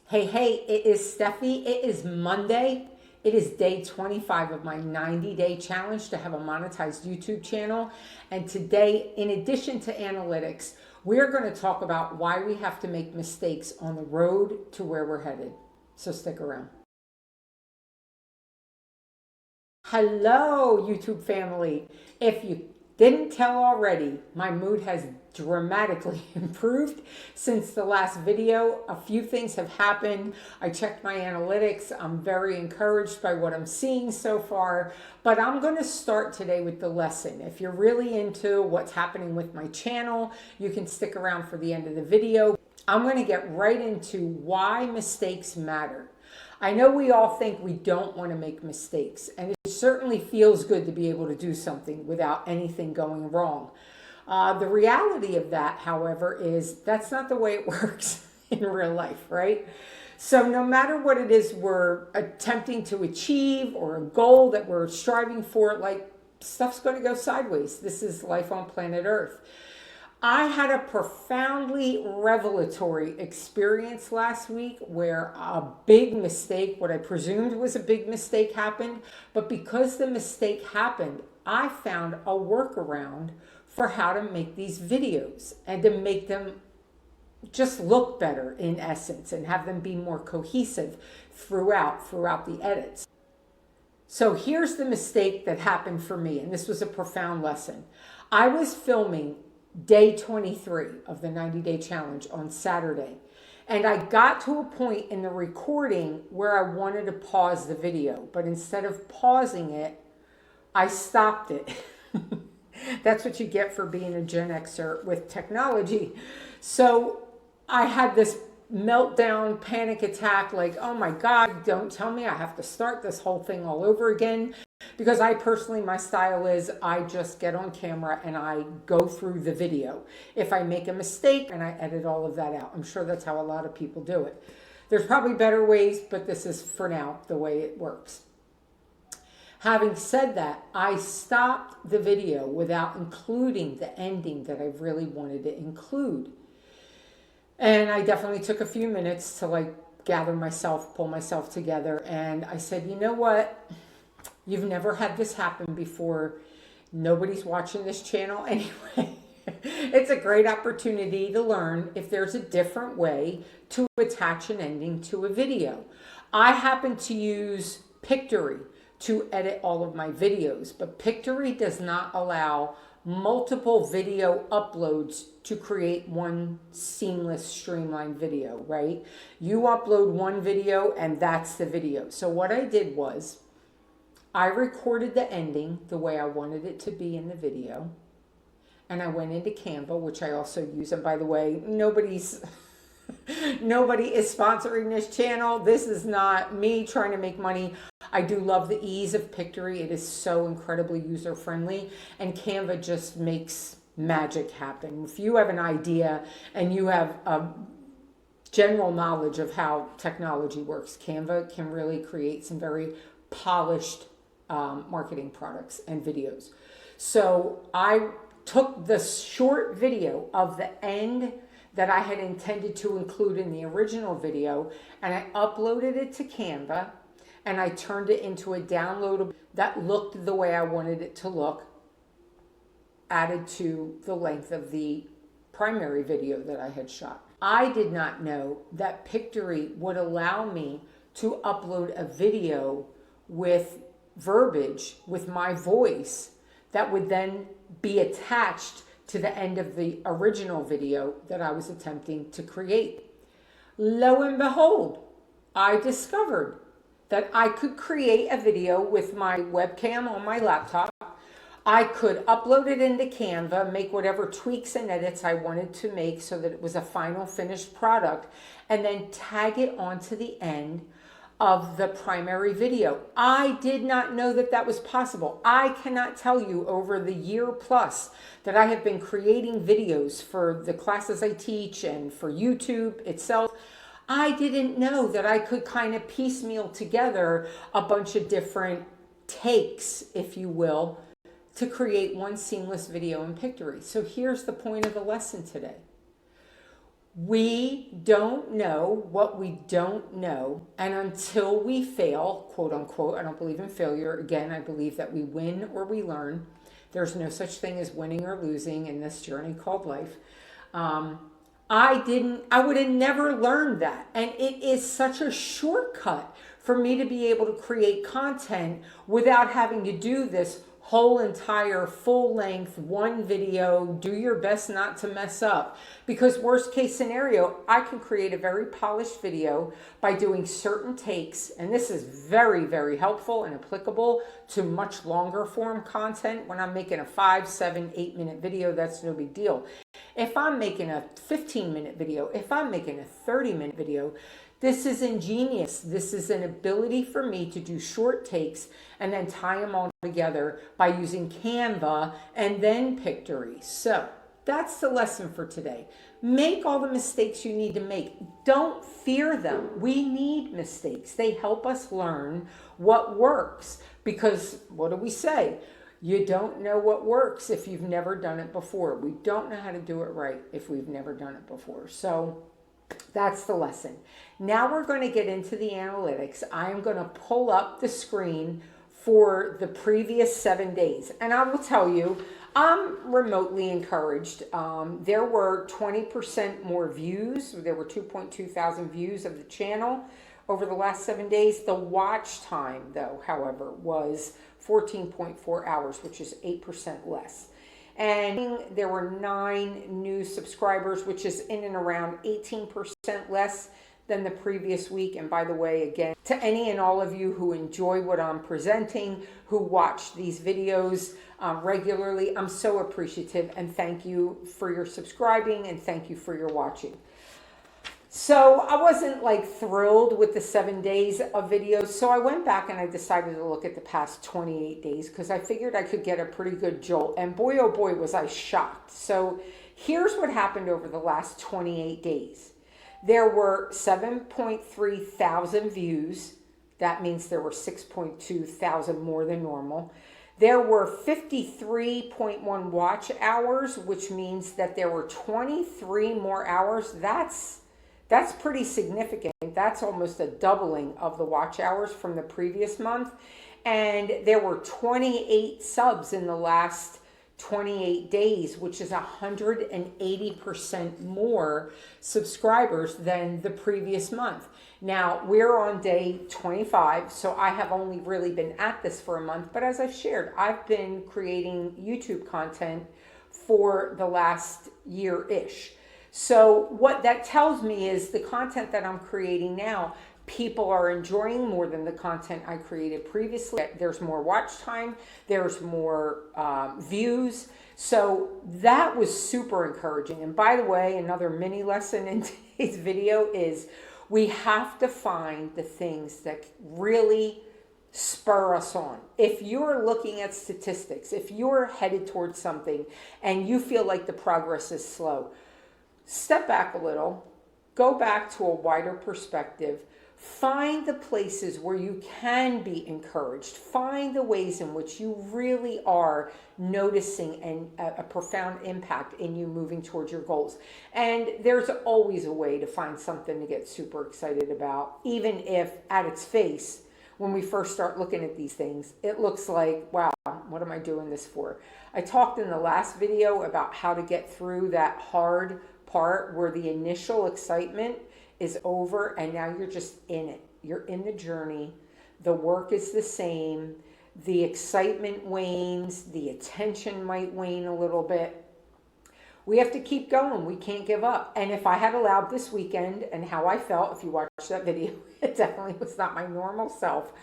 Hey, it is Steffi. It is Monday. It is day 25 of my 90-day challenge to have a monetized YouTube channel. And today, in addition to analytics, we're going to talk about why we have to make mistakes on the road to where we're headed. So stick around. Hello, YouTube family. If you didn't tell already, my mood has dramatically improved since the last video. A few things have happened. I checked my analytics. I'm very encouraged by what I'm seeing so far. But I'm going to start today with the lesson. If you're really into what's happening with my channel, you can stick around for the end of the video. I'm going to get right into why mistakes matter. I know we all think we don't want to make mistakes, and it certainly feels good to be able to do something without anything going wrong. The reality of that, however, is that's not the way it works in real life, right? So no matter what it is we're attempting to achieve or a goal that we're striving for, like, stuff's going to go sideways. This is life on planet Earth. I had a profoundly revelatory experience last week where a big mistake, what I presumed was a big mistake, happened. But because the mistake happened, I found a workaround for how to make these videos and to make them just look better in essence and have them be more cohesive throughout the edits. So here's the mistake that happened for me, and this was a profound lesson. I was filming day 23 of the 90-day challenge on Saturday. And I got to a point in the recording where I wanted to pause the video, but instead of pausing it, I stopped it. That's what you get for being a Gen Xer with technology. So I had this meltdown, panic attack, like, oh my God, don't tell me I have to start this whole thing all over again. Because I personally, my style is I just get on camera and I go through the video. If I make a mistake, and I edit all of that out. I'm sure that's how a lot of people do it. There's probably better ways, but this is for now the way it works. Having said that, I stopped the video without including the ending that I really wanted to include. And I definitely took a few minutes to gather myself, pull myself together. And I said, you know what? You've never had this happen before. Nobody's watching this channel anyway. It's a great opportunity to learn if there's a different way to attach an ending to a video. I happen to use Pictory to edit all of my videos, but Pictory does not allow multiple video uploads to create one seamless streamlined video, right? You upload one video and that's the video. So what I did was I recorded the ending the way I wanted it to be in the video. And I went into Canva, which I also use. And by the way, nobody is sponsoring this channel. This is not me trying to make money. I do love the ease of Pictory. It is so incredibly user-friendly. And Canva just makes magic happen. If you have an idea and you have a general knowledge of how technology works, Canva can really create some very polished marketing products and videos. So I took the short video of the end that I had intended to include in the original video and I uploaded it to Canva and I turned it into a downloadable that looked the way I wanted it to look, added to the length of the primary video that I had shot. I did not know that Pictory would allow me to upload a video with verbiage, with my voice, that would then be attached to the end of the original video that I was attempting to create. Lo and behold, I discovered that I could create a video with my webcam on my laptop. I could upload it into Canva, make whatever tweaks and edits I wanted to make so that it was a final finished product, and then tag it onto the end of the primary video. I did not know that that was possible. I cannot tell you over the year plus that I have been creating videos for the classes I teach and for YouTube itself. I didn't know that I could kind of piecemeal together a bunch of different takes, if you will, to create one seamless video in Pictory. So here's the point of the lesson today. We don't know what we don't know. And until we fail, quote unquote, I don't believe in failure. Again, I believe that we win or we learn. There's no such thing as winning or losing in this journey called life. I would have never learned that. And it is such a shortcut for me to be able to create content without having to do this whole entire full length one video, do your best not to mess up. Because worst case scenario, I can create a very polished video by doing certain takes. And this is very, very helpful and applicable to much longer form content. When I'm making a 5, 7, 8 minute video, that's no big deal. If I'm making a 15-minute video, if I'm making a 30-minute video, this is ingenious. This is an ability for me to do short takes and then tie them all together by using Canva and then Pictory. So that's the lesson for today. Make all the mistakes you need to make. Don't fear them. We need mistakes. They help us learn what works. Because what do we say? You don't know what works if you've never done it before. We don't know how to do it right if we've never done it before. So that's the lesson. Now we're going to get into the analytics. I am going to pull up the screen for the previous 7 days. And I will tell you, I'm remotely encouraged. There were 20% more views. There were 2.2 thousand views of the channel over the last 7 days. The watch time, though, however, was 14.4 hours, which is 8% less. And there were 9 new subscribers, which is in and around 18% less than the previous week. And by the way, again, to any and all of you who enjoy what I'm presenting, who watch these videos regularly, I'm so appreciative, and thank you for your subscribing and thank you for your watching. So I wasn't like thrilled with the 7 days of videos. So I went back and I decided to look at the past 28 days because I figured I could get a pretty good jolt. And boy, oh boy, was I shocked. So here's what happened over the last 28 days. There were 7.3 thousand views. That means there were 6.2 thousand more than normal. There were 53.1 watch hours, which means that there were 23 more hours. That's pretty significant. That's almost a doubling of the watch hours from the previous month. And there were 28 subs in the last 28 days, which is 180% more subscribers than the previous month. Now, we're on day 25, so I have only really been at this for a month. But as I've shared, I've been creating YouTube content for the last year-ish. So what that tells me is the content that I'm creating now, people are enjoying more than the content I created previously. There's more watch time, there's more views. So that was super encouraging. And by the way, another mini lesson in today's video is we have to find the things that really spur us on. If you're looking at statistics, if you're headed towards something and you feel like the progress is slow, step back a little, go back to a wider perspective, find the places where you can be encouraged, find the ways in which you really are noticing a profound impact in you moving towards your goals. And there's always a way to find something to get super excited about, even if at its face, when we first start looking at these things, it looks like, wow, what am I doing this for? I talked in the last video about how to get through that hard part where the initial excitement is over and now you're just in it. You're in the journey. The work is the same. The excitement wanes. The attention might wane a little bit. We have to keep going. We can't give up. And if I had allowed this weekend and how I felt, if you watched that video, it definitely was not my normal self.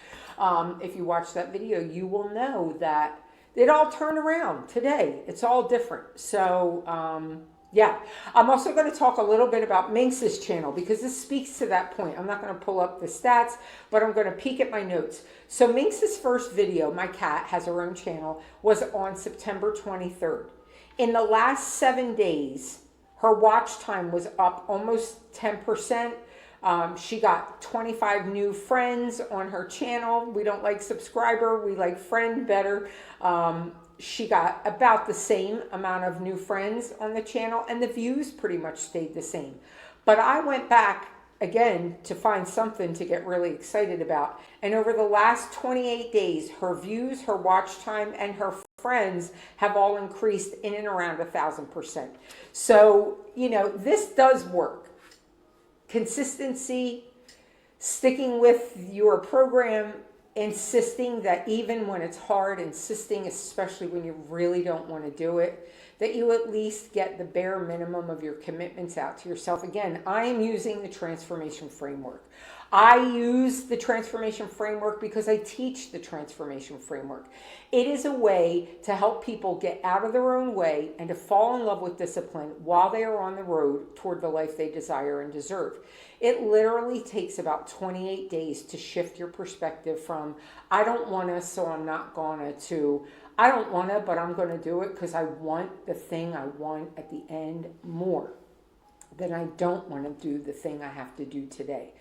If you watch that video, you will know that it all turned around today. It's all different. So, yeah, I'm also going to talk a little bit about Minx's channel because this speaks to that point. I'm not going to pull up the stats, but I'm going to peek at my notes. So Minx's first video, my cat has her own channel, was on September 23rd. In the last 7 days, her watch time was up almost 10%. She got 25 new friends on her channel. We don't like subscriber, we like friend better. She got about the same amount of new friends on the channel and the views pretty much stayed the same. But I went back again to find something to get really excited about. And over the last 28 days, her views, her watch time, and her friends have all increased in and around 1,000%. So, this does work. Consistency, sticking with your program, insisting that even when it's hard, insisting, especially when you really don't want to do it, that you at least get the bare minimum of your commitments out to yourself. Again, I am using the transformation framework. I use the transformation framework because I teach the transformation framework. It is a way to help people get out of their own way and to fall in love with discipline while they are on the road toward the life they desire and deserve. It literally takes about 28 days to shift your perspective from, I don't want to, so I'm not gonna, to, I don't want to, but I'm going to do it because I want the thing I want at the end more than I don't want to do the thing I have to do today.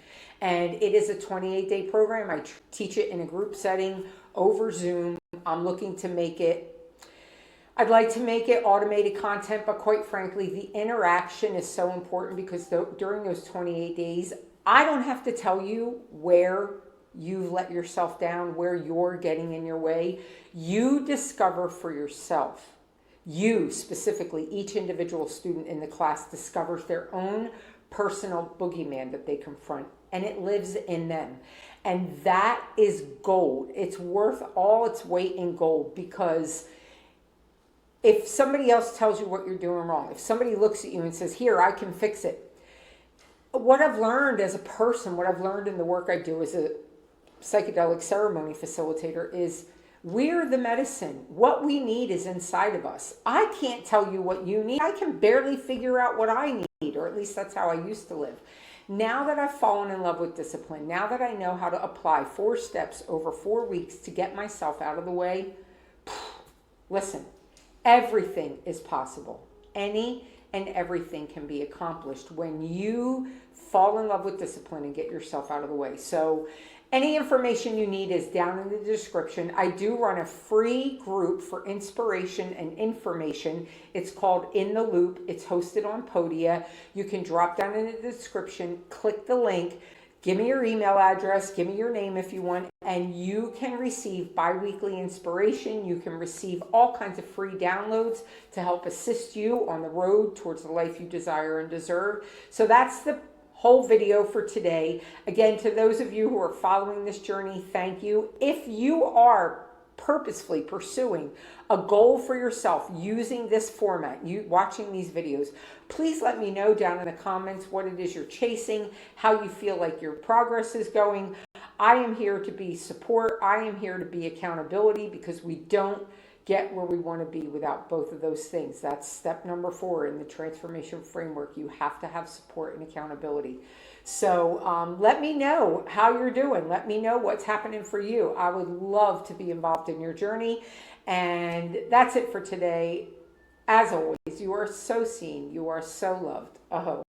And it is a 28-day program. I teach it in a group setting over Zoom. I'm looking to make it, I'd like to make it automated content, but quite frankly, the interaction is so important because during those 28 days, I don't have to tell you where you've let yourself down, where you're getting in your way. You discover for yourself. You specifically, each individual student in the class discovers their own personal boogeyman that they confront, and it lives in them. And that is gold. It's worth all its weight in gold, because if somebody else tells you what you're doing wrong, if somebody looks at you and says, here, I can fix it. What I've learned as a person, what I've learned in the work I do as a psychedelic ceremony facilitator is we're the medicine. What we need is inside of us. I can't tell you what you need. I can barely figure out what I need, or at least that's how I used to live. Now that I've fallen in love with discipline, now that I know how to apply 4 steps over 4 weeks to get myself out of the way, listen, everything is possible. Any and everything can be accomplished when you fall in love with discipline and get yourself out of the way. So any information you need is down in the description. I do run a free group for inspiration and information. It's called In the Loop. It's hosted on Podia. You can drop down in the description, click the link, give me your email address, give me your name if you want, and you can receive bi-weekly inspiration. You can receive all kinds of free downloads to help assist you on the road towards the life you desire and deserve. So that's the whole video for today. Again, to those of you who are following this journey, thank you. If you are purposefully pursuing a goal for yourself using this format, you watching these videos, please let me know down in the comments what it is you're chasing, how you feel like your progress is going. I am here to be support. I am here to be accountability, because we don't get where we want to be without both of those things. That's step number 4 in the transformation framework. You have to have support and accountability. So let me know how you're doing. Let me know what's happening for you. I would love to be involved in your journey. And that's it for today. As always, you are so seen. You are so loved. Aho.